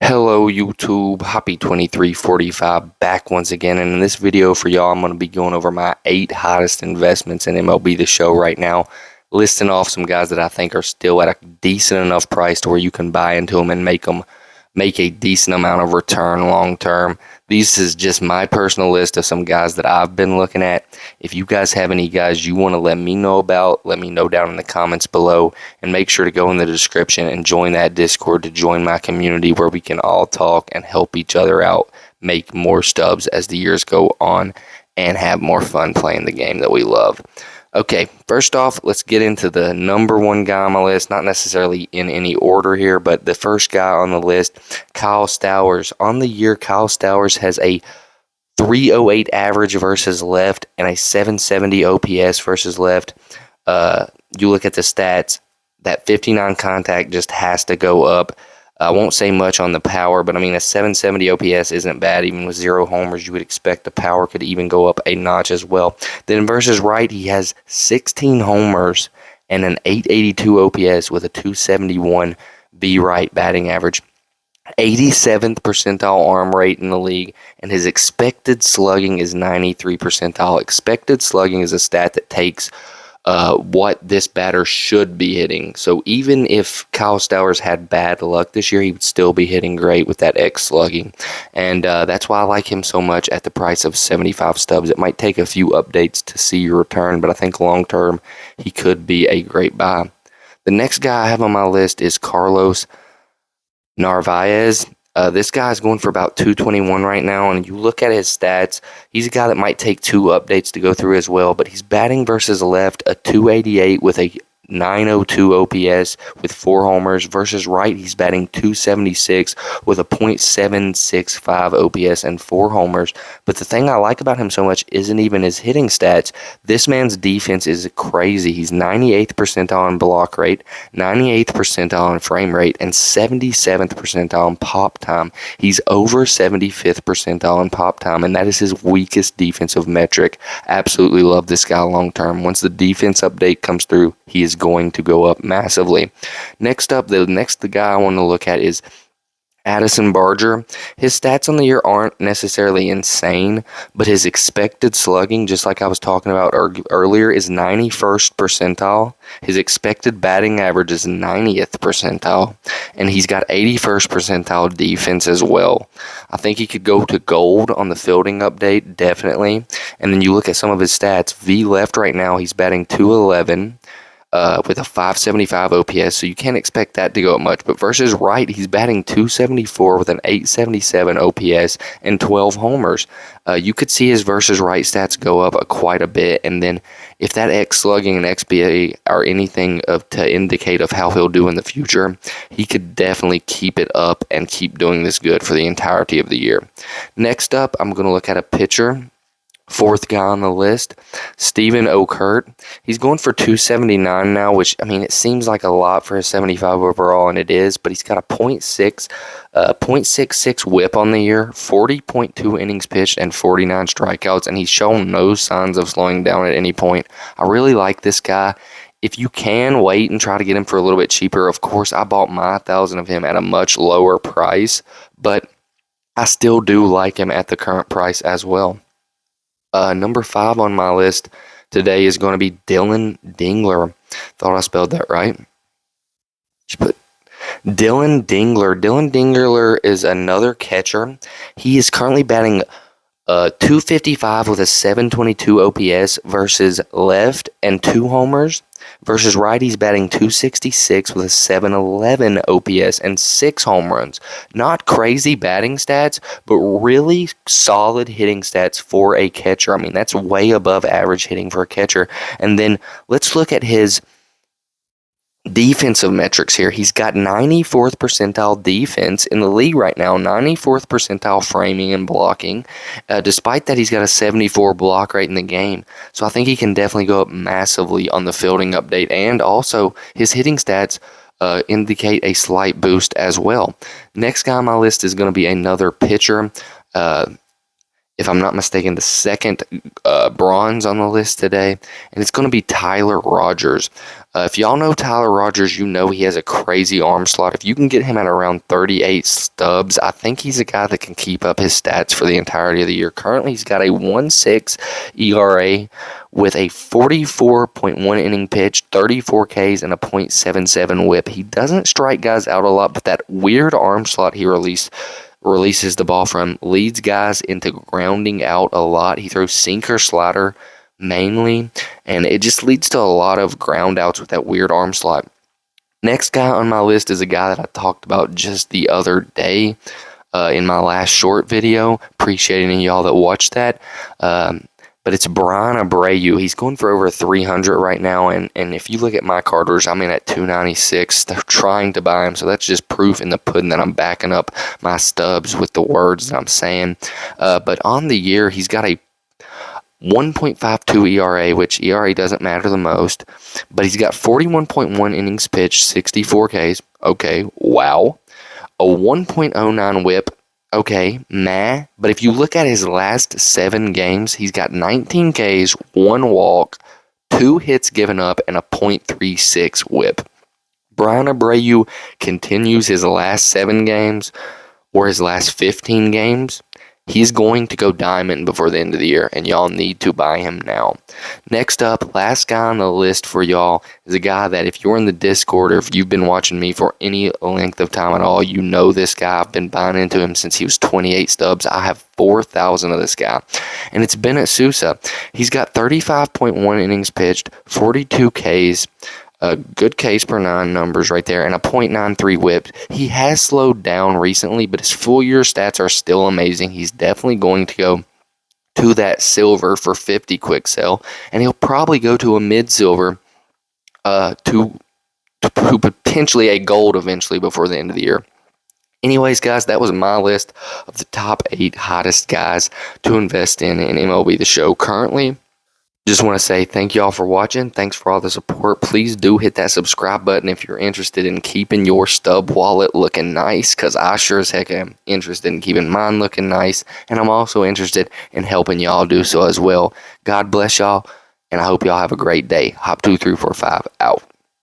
Hello YouTube, Hoppy 2345 back once again, and in this video for y'all I'm going to be going over my 8 hottest investments in MLB The Show right now, listing off some guys that I think are still at a decent enough price to where you can buy into them and make a decent amount of return long term. This is just my personal list of some guys that I've been looking at. If you guys have any guys you want to let me know about, let me know down in the comments below, and make sure to go in the description and join that Discord to join my community where we can all talk and help each other out, make more stubs as the years go on, and have more fun playing the game that we love. Okay, first off, let's get into the number one guy on my list. Not necessarily in any order here, but the first guy on the list, Kyle Stowers. On the year, Kyle Stowers has a 308 average versus left and a 770 OPS versus left. You look at the stats, that 59 contact just has to go up. I won't say much on the power, but I mean, a 770 OPS isn't bad. Even with 0 homers, you would expect the power could even go up a notch as well. Then versus right, he has 16 homers and an 882 OPS with a 271 B right batting average. 87th percentile arm rate in the league, and his expected slugging is 93 percentile. Expected slugging is a stat that takes what this batter should be hitting. So even if Kyle Stowers had bad luck this year, he would still be hitting great with that X slugging. And that's why I like him so much at the price of 75 stubs. It might take a few updates to see your return, but I think long term he could be a great buy. The next guy I have on my list is Carlos Narvaez. This guy is going for about 221 right now, and you look at his stats, he's a guy that might take 2 updates to go through as well, but he's batting versus left a 288 with a 902 OPS with 4 homers. Versus right, he's batting 276 with a .765 OPS and 4 homers. But the thing I like about him so much isn't even his hitting stats. This man's defense is crazy. He's 98th percentile in block rate, 98th percentile in frame rate, and 77th percentile in pop time. He's over 75th percentile in pop time, and that is his weakest defensive metric. Absolutely love this guy long term. Once the defense update comes through, he is going to go up massively. Next up, the guy I want to look at is Addison Barger. His stats on the year aren't necessarily insane, but his expected slugging, just like I was talking about earlier, is 91st percentile. His expected batting average is 90th percentile, and he's got 81st percentile defense as well. I think he could go to gold on the fielding update, definitely. And then you look at some of his stats. V left right now, he's batting 211. With a 575 OPS, so you can't expect that to go up much. But versus right, he's batting 274 with an 877 OPS and 12 homers. You could see his versus right stats go up quite a bit, and then if that X slugging and XBA are anything to indicate of how he'll do in the future, he could definitely keep it up and keep doing this good for the entirety of the year. Next up, I'm going to look at a pitcher. Fourth guy on the list, Steven Okert. He's going for 279 now, which, I mean, it seems like a lot for a 75 overall, and it is, but he's got a .66 whip on the year, 40.2 innings pitched, and 49 strikeouts, and he's shown no signs of slowing down at any point. I really like this guy. If you can wait and try to get him for a little bit cheaper, of course, I bought my 1,000 of him at a much lower price, but I still do like him at the current price as well. Number 5 on my list today is going to be Dillon Dingler. Thought I spelled that right. But Dillon Dingler. Dillon Dingler is another catcher. He is currently batting 255 with a 722 OPS versus left and 2 homers. Versus right, he's batting 266 with a 711 OPS and 6 home runs. Not crazy batting stats, but really solid hitting stats for a catcher. I mean, that's way above average hitting for a catcher. And then let's look at his defensive metrics here. He's got 94th percentile defense in the league right now, 94th percentile framing and blocking. Despite that, he's got a 74 block rate in the game. So I think he can definitely go up massively on the fielding update, and also his hitting stats indicate a slight boost as well. Next guy on my list is going to be another pitcher. if I'm not mistaken, the second bronze on the list today, and it's going to be Tyler Rogers. If y'all know Tyler Rogers, you know he has a crazy arm slot. If you can get him at around 38 stubs, I think he's a guy that can keep up his stats for the entirety of the year. Currently, he's got a 1.6 ERA with a 44.1 inning pitch, 34 Ks, and a .77 whip. He doesn't strike guys out a lot, but that weird arm slot he releases the ball from leads guys into grounding out a lot. He throws sinker, slider mainly, and it just leads to a lot of ground outs with that weird arm slot. Next guy on my list is a guy that I talked about just the other day in my last short video. Appreciating y'all that watched that. But it's Bryan Abreu. He's going for over 300 right now, and if you look at my card orders, I'm in at 296. They're trying to buy him, so that's just proof in the pudding that I'm backing up my stubs with the words that I'm saying. But on the year, he's got a 1.52 ERA, which ERA doesn't matter the most, but he's got 41.1 innings pitched, 64 Ks. Okay, wow. A 1.09 whip. Okay, meh. But if you look at his last 7 games, he's got 19 Ks, 1 walk, 2 hits given up, and a .36 whip. Bryan Abreu continues his last 7 games, or his last 15 games. He's going to go diamond before the end of the year, and y'all need to buy him now. Next up, last guy on the list for y'all is a guy that if you're in the Discord or if you've been watching me for any length of time at all, you know this guy. I've been buying into him since he was 28 stubs. I have 4,000 of this guy, and it's Bennett Sousa. He's got 35.1 innings pitched, 42 Ks, a good Ks per 9 numbers right there, and a .93 whip. He has slowed down recently, but his full year stats are still amazing. He's definitely going to go to that silver for 50 quick sell, and he'll probably go to a mid-silver to potentially a gold eventually before the end of the year. Anyways, guys, that was my list of the top 8 hottest guys to invest in MLB The Show currently. Just want to say thank y'all for watching. Thanks for all the support. Please do hit that subscribe button if you're interested in keeping your stub wallet looking nice, because I sure as heck am interested in keeping mine looking nice, and I'm also interested in helping y'all do so as well. God bless y'all, and I hope y'all have a great day. Hop 2345 out.